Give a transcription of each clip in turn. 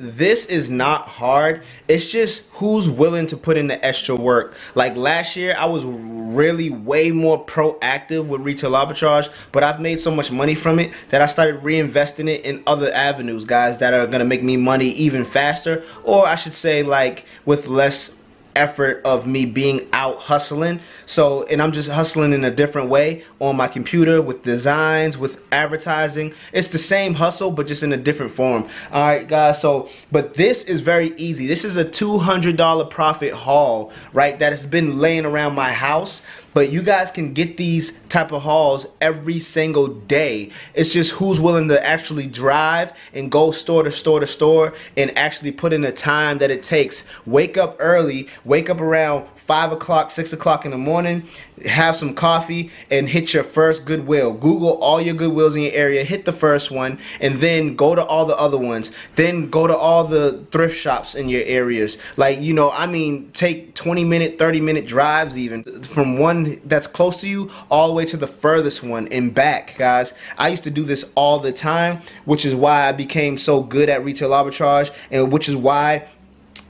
This is not hard. It's just who's willing to put in the extra work. Like last year, I was really way more proactive with retail arbitrage, but I've made so much money from it that I started reinvesting it in other avenues, guys, that are gonna make me money even faster, or I should say like with less effort of me being out hustling. So, and I'm just hustling in a different way on my computer with designs, with advertising. It's the same hustle, but just in a different form. All right, guys. So, but this is very easy. This is a $200 profit haul, right? That has been laying around my house. But you guys can get these type of hauls every single day. It's just who's willing to actually drive and go store to store to store and actually put in the time that it takes. Wake up early, wake up around 5 o'clock, 6 o'clock in the morning, have some coffee, and hit your first Goodwill. Google all your Goodwills in your area, hit the first one, and then go to all the other ones. Then go to all the thrift shops in your areas. Like, you know, I mean, take 20-minute, 30-minute drives even, from one that's close to you all the way to the furthest one and back, guys. I used to do this all the time, which is why I became so good at retail arbitrage, and which is why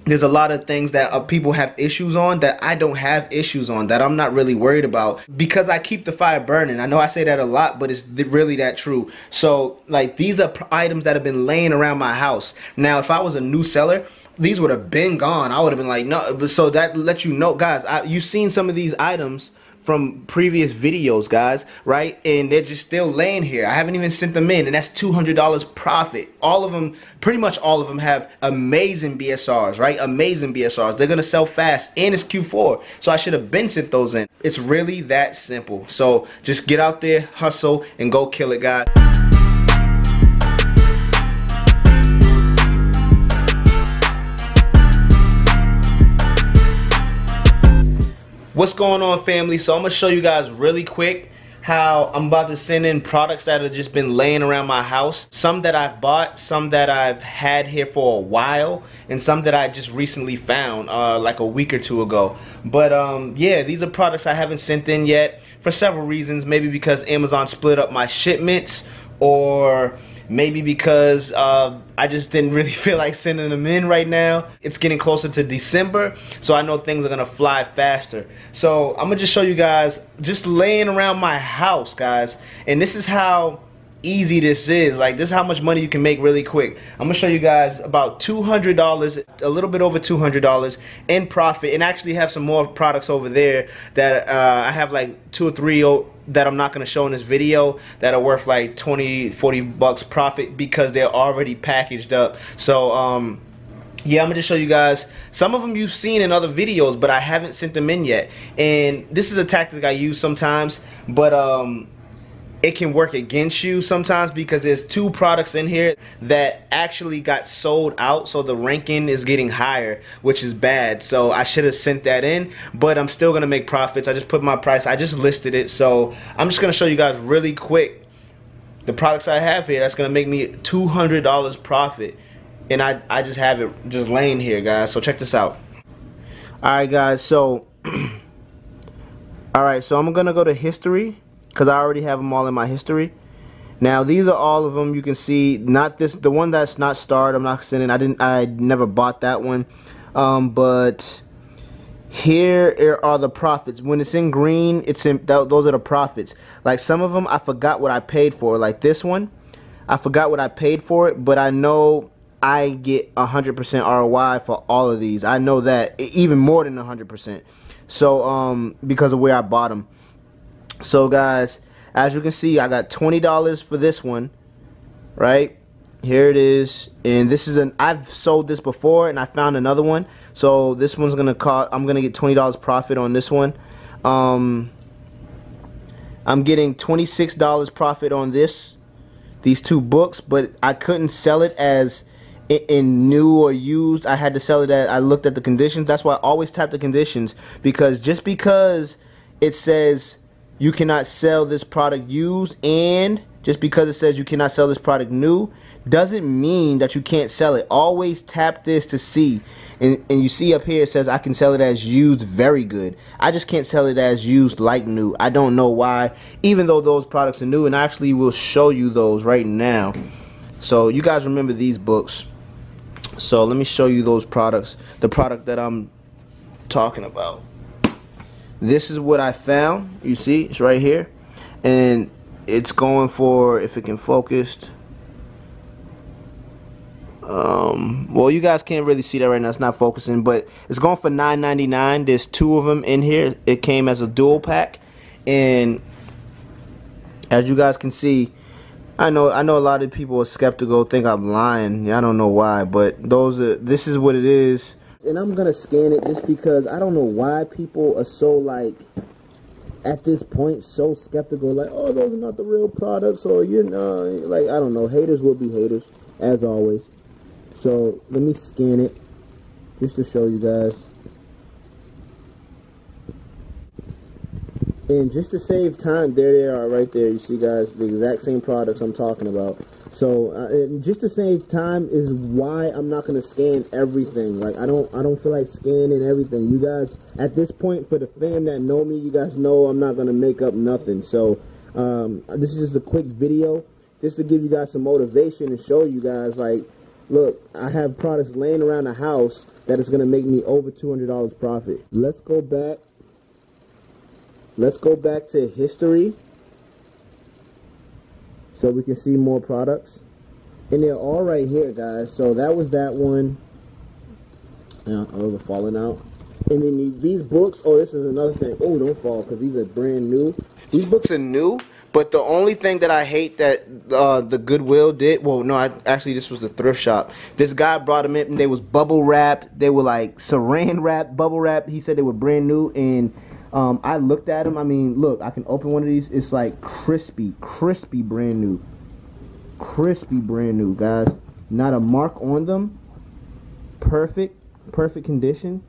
there's a lot of things that people have issues on that I don't have issues on, that I'm not really worried about, because I keep the fire burning. I know I say that a lot, but it's really that true. So like, these are items that have been laying around my house. Now if I was a new seller, these would have been gone. I would have been like, no. So that lets you know, guys, you've seen some of these items from previous videos, guys, right? And they're just still laying here. I haven't even sent them in, and that's $200 profit. All of them, pretty much all of them, have amazing BSRs, right? Amazing BSRs. They're gonna sell fast, and it's Q4, so I should have been sent those in. It's really that simple. So just get out there, hustle, and go kill it, guys. What's going on, family? So I'm gonna show you guys really quick how I'm about to send in products that have just been laying around my house. Some that I've bought, some that I've had here for a while, and some that I just recently found like a week or two ago. But yeah, these are products I haven't sent in yet for several reasons. Maybe because Amazon split up my shipments, or maybe because I just didn't really feel like sending them in right now. It's getting closer to December, so I know things are gonna fly faster. So I'm gonna just show you guys just laying around my house, guys. And this is how easy this is. Like, this is how much money you can make really quick. I'm gonna show you guys about $200, a little bit over $200 in profit, and actually have some more products over there that I have like 2 or 3 that I'm not gonna show in this video that are worth like 20, 40 bucks profit because they're already packaged up. So yeah, I'm gonna just show you guys. Some of them you've seen in other videos, but I haven't sent them in yet. And this is a tactic I use sometimes, but it can work against you sometimes, because there's 2 products in here that actually got sold out, so the ranking is getting higher, which is bad. So I should have sent that in, but I'm still gonna make profits. I just put my price, I just listed it. So I'm just gonna show you guys really quick the products I have here that's gonna make me $200 profit, and I just have it just laying here, guys. So check this out. Alright, guys, so alright, so I'm gonna go to history, because I already have them all in my history. Now these are all of them. You can see, not this, the one that's not starred, I'm not sending. I never bought that one. But here are the profits. When it's in green, it's in those are the profits. Like, some of them I forgot what I paid for. Like this one, I forgot what I paid for it, but I know I get 100% ROI for all of these. I know that, even more than 100%. So because of where I bought them. So guys, as you can see, I got $20 for this one, right? Here it is, and this is I've sold this before, and I found another one. So this one's gonna cost, I'm gonna get $20 profit on this one. I'm getting $26 profit on these 2 books, but I couldn't sell it as in new or used. I had to sell it at, I looked at the conditions. That's why I always tap the conditions, because just because it says you cannot sell this product used, and just because it says you cannot sell this product new, doesn't mean that you can't sell it. Always tap this to see. And you see up here it says I can sell it as used very good. I just can't sell it as used like new. I don't know why, even though those products are new, and I actually will show you those right now. So you guys remember these books. So let me show you those products, the product that I'm talking about. This is what I found. You see, it's right here, and it's going for, if it can focus, well, you guys can't really see that right now, it's not focusing, but it's going for $9.99. There's 2 of them in here. It came as a dual pack, and as you guys can see, I know a lot of people are skeptical, think I'm lying. I don't know why, but this is what it is. And I'm gonna scan it just because I don't know why people are so, like, at this point, so skeptical, like, oh, those are not the real products, or, you know, like, I don't know, haters will be haters, as always. So let me scan it just to show you guys. And just to save time, there they are right there. You see, guys, the exact same products I'm talking about. So and just to save time is why I'm not gonna scan everything. Like I don't feel like scanning everything. You guys, at this point, for the fam that know me, you guys know I'm not gonna make up nothing. So this is just a quick video, just to give you guys some motivation and show you guys, like, look, I have products laying around the house that is gonna make me over $200 profit. Let's go back. Let's go back to history so we can see more products. And they're all right here, guys. So that was that one. Those are falling out. And then these books, oh, this is another thing. Oh, don't fall, because these are brand new. These books are new, but the only thing that I hate that the Goodwill did, well, no, actually this was the thrift shop. This guy brought them in, and they was bubble wrapped. They were like saran wrapped, bubble wrapped. He said they were brand new, and I looked at them. I mean, look, I can open one of these. It's like crispy brand new. Crispy brand new, guys. Not a mark on them. Perfect condition.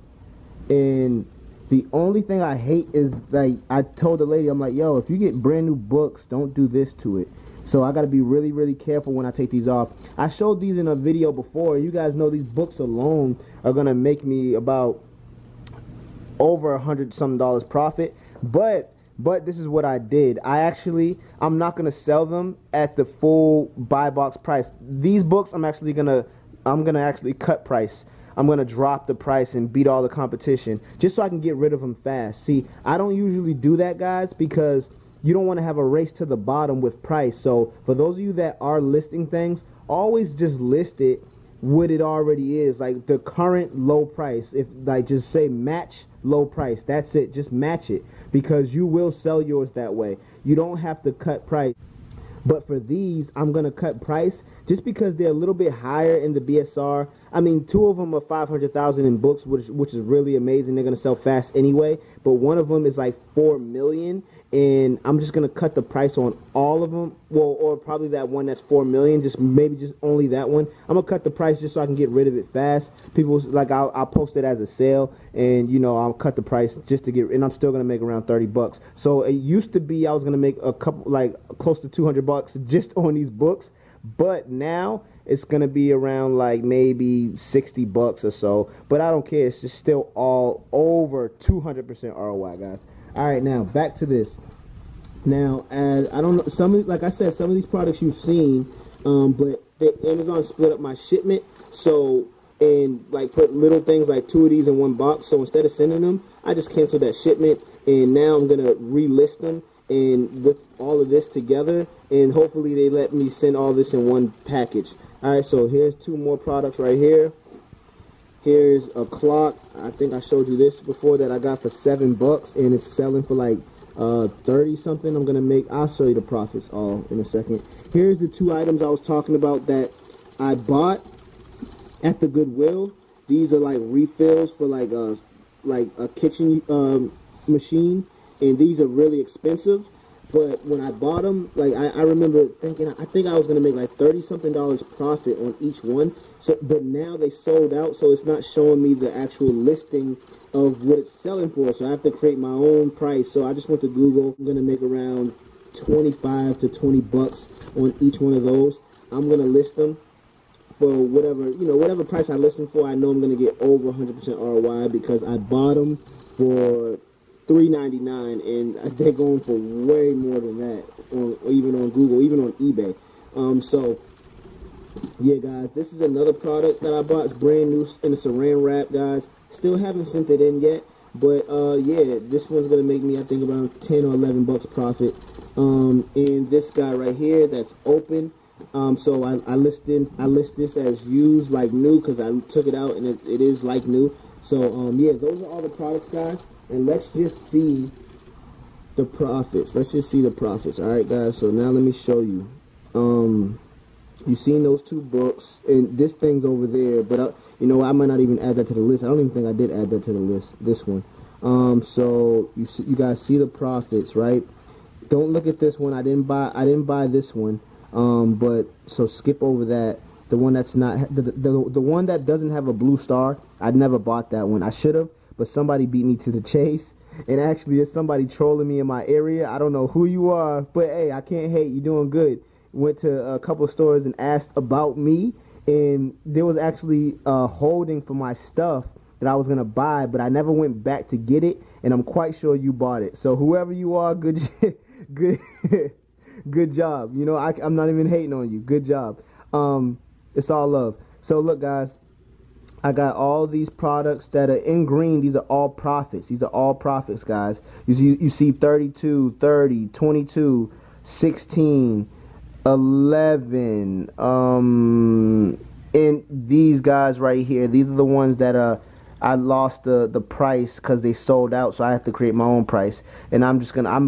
And the only thing I hate is, like, I told the lady, I'm like, yo, if you get brand new books, don't do this to it. So I got to be really careful when I take these off. I showed these in a video before. You guys know these books alone are going to make me about over $100-something profit, but this is what I did. I'm not gonna sell them at the full buy box price. These books I'm gonna actually cut price. I'm gonna drop the price and beat all the competition just so I can get rid of them fast. See, I don't usually do that, guys, because you don't want to have a race to the bottom with price. So for those of you that are listing things, always just list it what it already is, like the current low price. If, like, just say match low price, that's it, just match it, because you will sell yours that way. You don't have to cut price. But for these, I'm gonna cut price just because they're a little bit higher in the BSR. I mean, 2 of them are 500,000 in books, which is really amazing. They're gonna sell fast anyway. But one of them is like 4 million, and I'm just gonna cut the price on all of them. Well, or probably that one that's 4 million, maybe just only that one. I'm gonna cut the price just so I can get rid of it fast. People, like, I'll post it as a sale, and, you know, I'll cut the price just to get, and I'm still gonna make around 30 bucks. So it used to be I was gonna make a couple, like, close to 200 bucks just on these books, but now it's gonna be around like maybe 60 bucks or so. But I don't care, it's just still all over 200% ROI, guys. All right, now back to this. Now, as I don't know, like I said, some of these products you've seen, but Amazon split up my shipment, so, and like put little things like 2 of these in one box. So instead of sending them, I just canceled that shipment, and now I'm gonna relist them and with all of this together, and hopefully they let me send all this in one package. All right, so here's 2 more products right here. Here's a clock. I think I showed you this before, that I got for 7 bucks, and it's selling for like 30 something. I'll show you the profits all in a second. Here's the 2 items I was talking about that I bought at the Goodwill. These are like refills for like a kitchen machine, and these are really expensive. But when I bought them, like, I remember thinking, I think I was gonna make like $30-something profit on each one. So, but now they sold out, so it's not showing me the actual listing of what it's selling for. So I have to create my own price. So I just went to Google. I'm gonna make around 25 to 20 bucks on each one of those. I'm gonna list them for whatever price I list them for. I know I'm gonna get over 100% ROI because I bought them for $3.99, and they're going for way more than that, even on Google, even on eBay. So Yeah, guys, this is another product that I bought. It's brand new in a saran wrap, guys. Still haven't sent it in yet, but yeah, this one's gonna make me, I think, around 10 or 11 bucks profit. And this guy right here, that's open. So I list this as used like new because I took it out and it is like new. So yeah, those are all the products, guys. And let's just see the profits. Let's just see the profits. All right, guys. So now let me show you. You've seen those two books, and this thing's over there. But you know, I might not even add that to the list. I don't even think I did add that to the list. This one. So you guys see the profits, right? Don't look at this one. I didn't buy this one. But so skip over that. The one that's not the one that doesn't have a blue star. I never bought that one. I should have, but somebody beat me to the chase. And actually, it's somebody trolling me in my area. I don't know who you are, but hey, I can't hate. You're doing good. Went to a couple of stores and asked about me, and there was actually holding for my stuff that I was gonna buy, but I never went back to get it. And I'm quite sure you bought it. So whoever you are, good, good job. You know, I'm not even hating on you. Good job. It's all love. So look, guys, I got all these products that are in green. These are all profits. These are all profits, guys. You see 32, 30, 22, 16, 11, and these guys right here. These are the ones that I lost the price because they sold out, so I have to create my own price. And I'm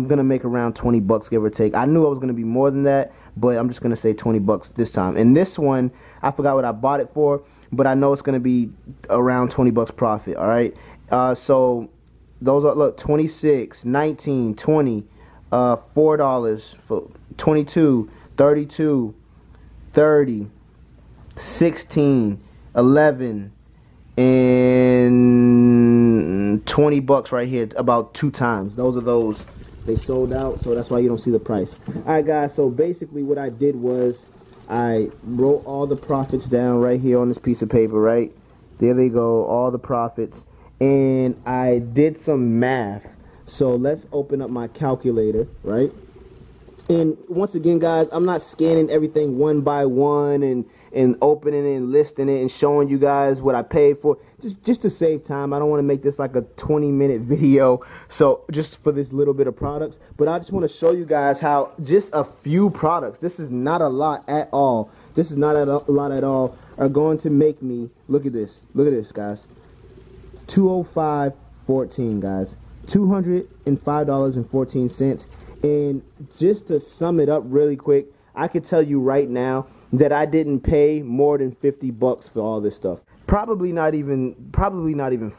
gonna make around 20 bucks, give or take. I knew I was gonna be more than that, but I'm just gonna say 20 bucks this time. And this one, I forgot what I bought it for, but I know it's gonna be around 20 bucks profit. All right. So those are, look, 26, 19, 20, $4 for 22, 32, 30, 16, 11. And 20 bucks right here, about 2 times. Those are those. They sold out, so that's why you don't see the price. Alright, guys, so basically what I did was I wrote all the profits down right here on this piece of paper, right? There they go, all the profits. And I did some math. So let's open up my calculator, right? And once again, guys, I'm not scanning everything one by one and opening it and listing it and showing you guys what I paid for, just to save time. I don't want to make this like a 20-minute video, so just for this little bit of products. But I just want to show you guys how just a few products, this is not a lot at all, this is not a lot at all, are going to make me, look at this, guys, $205.14, guys, $205.14. And just to sum it up really quick, I could tell you right now that I didn't pay more than 50 bucks for all this stuff. Probably not even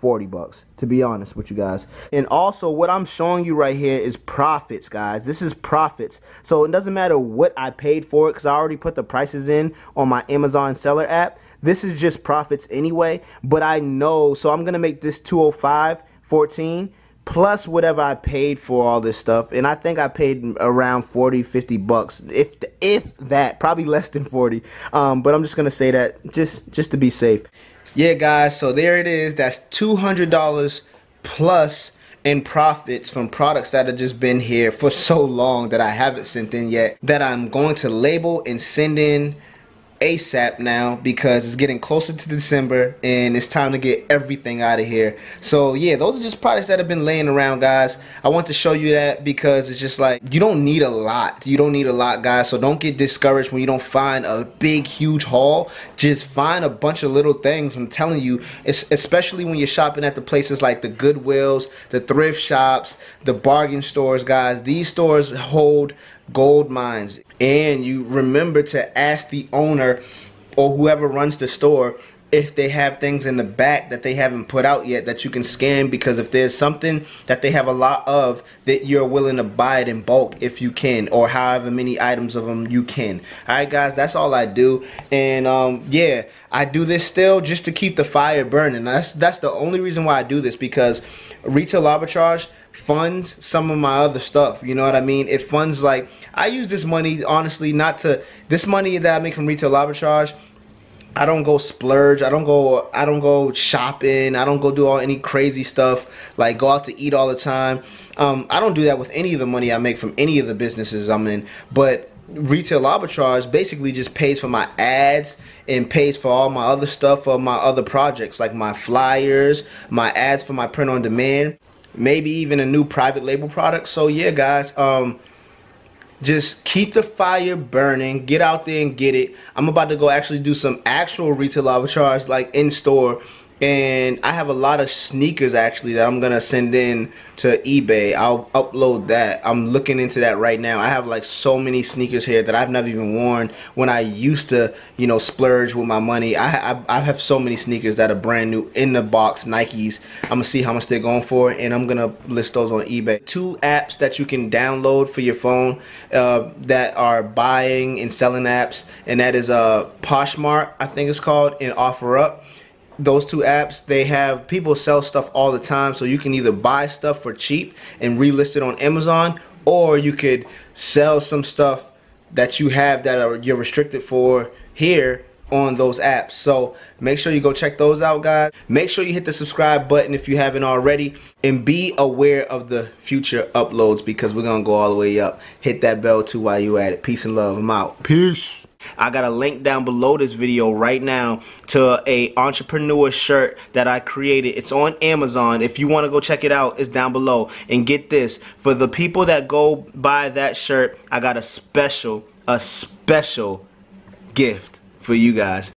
40 bucks, to be honest with you guys. And also, what I'm showing you right here is profits, guys. This is profits. So it doesn't matter what I paid for it, because I already put the prices in on my Amazon seller app. This is just profits anyway, but I know, so I'm gonna make this $205.14 plus whatever I paid for all this stuff. And I think I paid around 40, 50 bucks, if that, probably less than 40. But I'm just gonna say that just to be safe. Yeah, guys, so there it is. That's $200 plus in profits from products that have just been here for so long that I haven't sent in yet, that I'm going to label and send in ASAP now, because it's getting closer to December and it's time to get everything out of here. So yeah, those are just products that have been laying around, guys. I want to show you that because it's just like, you don't need a lot. You don't need a lot, guys. So don't get discouraged when you don't find a big, huge haul. Just find a bunch of little things. I'm telling you, especially when you're shopping at the places like the Goodwills, the thrift shops, the bargain stores, guys. These stores hold gold mines. And you remember to ask the owner or whoever runs the store if they have things in the back that they haven't put out yet that you can scan, because if there's something that they have a lot of, that you're willing to buy it in bulk if you can, or however many items of them you can. Alright, guys, that's all I do. And yeah, I do this still just to keep the fire burning. That's the only reason why I do this, because retail arbitrage funds some of my other stuff, you know what I mean? It funds, like, I use this money honestly not to, this money that I make from retail arbitrage, I don't go splurge, I don't go shopping, I don't go do any crazy stuff like go out to eat all the time. I don't do that with any of the money I make from any of the businesses I'm in. But retail arbitrage basically just pays for my ads and pays for all my other stuff for my other projects, like my flyers, my ads for my print on demand, maybe even a new private label product. So yeah, guys, just keep the fire burning. Get out there and get it. I'm about to go actually do some actual retail arbitrage, like in store. And I have a lot of sneakers actually that I'm gonna send in to eBay. I'll upload that. I'm looking into that right now. I have like so many sneakers here that I've never even worn when I used to, you know, splurge with my money. I have so many sneakers that are brand new in the box, Nikes. I'm gonna see how much they're going for, and I'm gonna list those on eBay. 2 apps that you can download for your phone that are buying and selling apps, and that is Poshmark, I think it's called, and OfferUp. Those 2 apps, they have people sell stuff all the time, so you can either buy stuff for cheap and relist it on Amazon, or you could sell some stuff that you have that you're restricted for here on those apps. So make sure you go check those out, guys. Make sure you hit the subscribe button if you haven't already, and be aware of the future uploads because we're gonna go all the way up. Hit that bell too while you at it. Peace and love. I'm out. Peace. I got a link down below this video right now to a entrepreneur shirt that I created. It's on Amazon. If you want to go check it out, it's down below. And get this, for the people that go buy that shirt, I got a special gift for you guys.